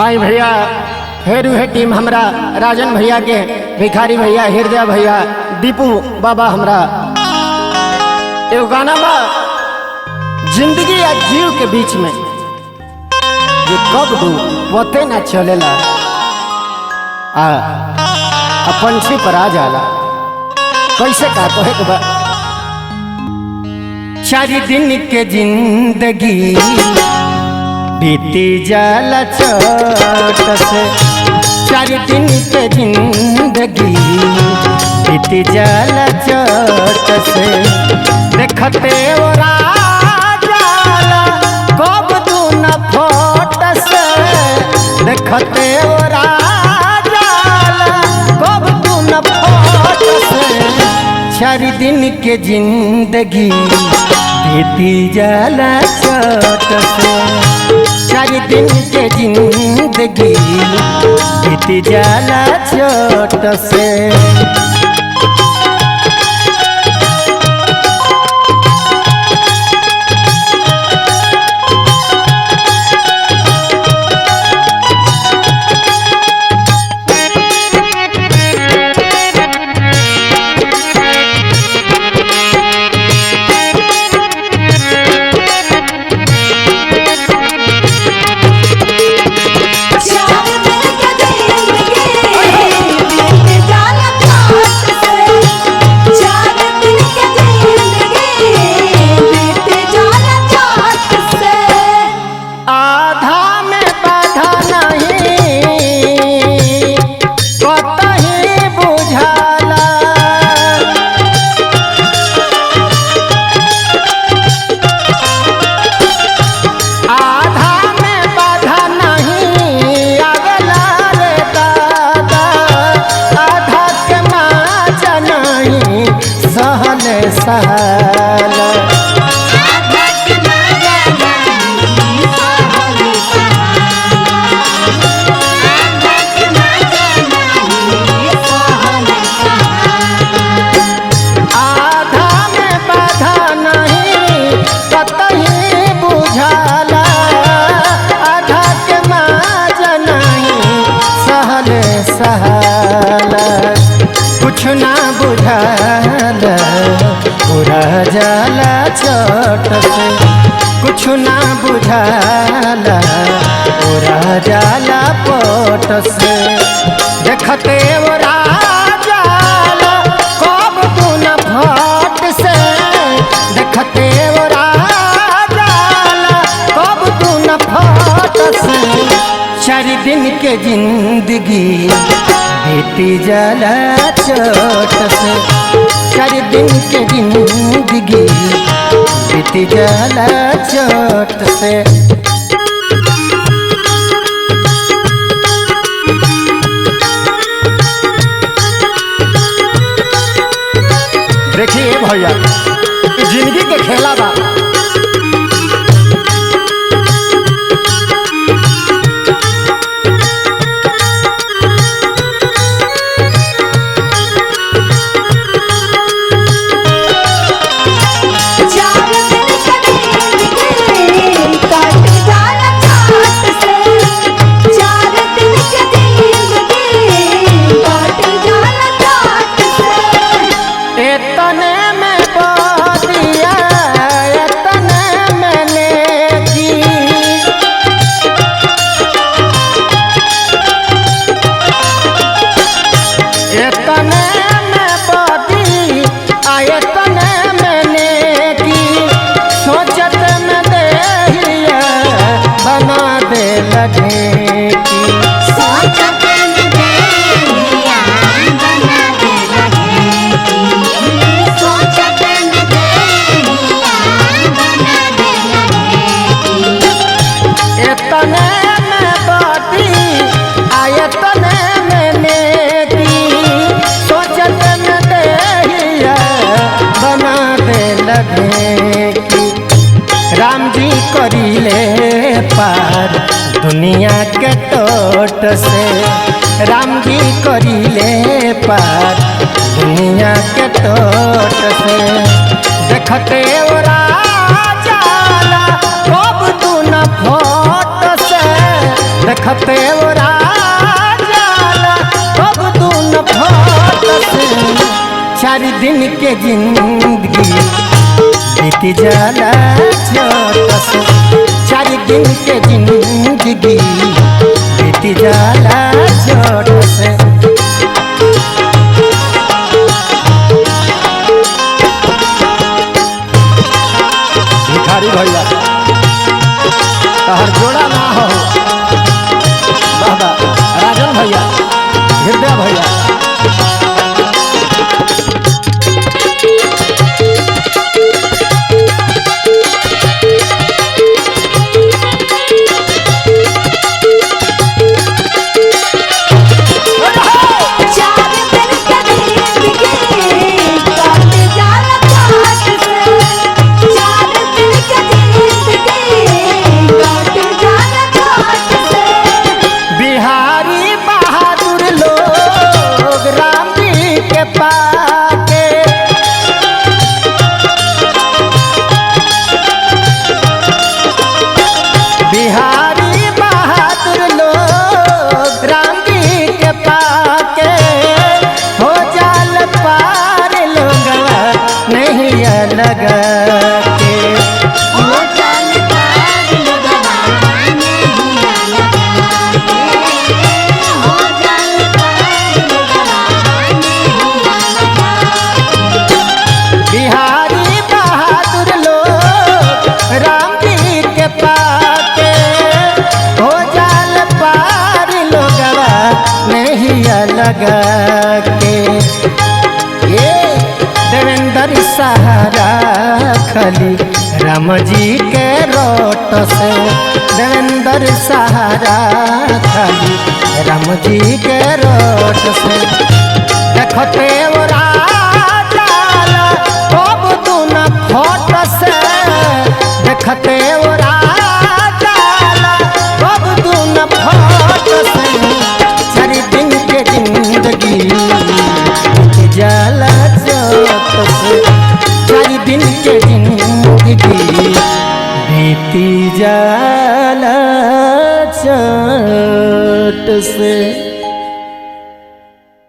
आई भैया फेरू है टीम हमरा राजन भैया के भिखारी भैया हृदय भैया दीपू बाबा हमरा एगो गाना बा जिंदगी या जीव के बीच में ये कब दू पते ना चलेला आ पंछी पर आ जाला कैसे का कहे के बा। 4 दिन के जिंदगी बीती जाला चोट से 4 दिन के जिंदगी बीती जाला चोट से देखते ओरा जाला कब तू न फोट से देखते ओरा जाला कब तू न फोट से 4 दिन के जिंदगी बीती जाला चोट से 4 दिन के जिंदगी बीती जाला चोट से। कुछ ना बुझाला पूरा जाला चोट से कुछ ना बुझाला पूरा जाला पोट से देखते ओरा जाला कब तू न फोट से देखते ओरा जाला कब तू न फोट से 4 दिन के जिंदगी बीती जाला चोट से 4 दिन के जिंदगी बीती जाला चोट से। देखिए भैया जिंदगी के खेला बा राम जी करीले पार दुनिया के टोट से राम जी करीले पार दुनिया के टोट से देखते ओरा जाला कब तू न फोट से देखते वो राजाला अब तू न फोट से चार दिन के जिंदगी बीती जाला छोट से चार दिन के जिंदगी बीती जाला छोट से भिखारी भैया हर जोड़ा ना हो बाबा राजन भैया हृदय भैया बिहारी बहादुर लोग राम जी के पाके हो जाल पार लोग नहीं अलग के हो जाल पार हो जाल बिहारी बहादुर लोग राम जी के पाके हो जाल पार लोगवा नहीं अलग के ये देवेंद्र सहारा खली राम जी के रोट से देवेंद्र सहारा खली राम जी के रोट से देखते वो राजाला अब तू न फोट से देखते वो राजाला अब तू न फोट से चार दिन के जिंदगी बीती जाला छोट से चार दिन के जिंदगी बीती जाला छोट से।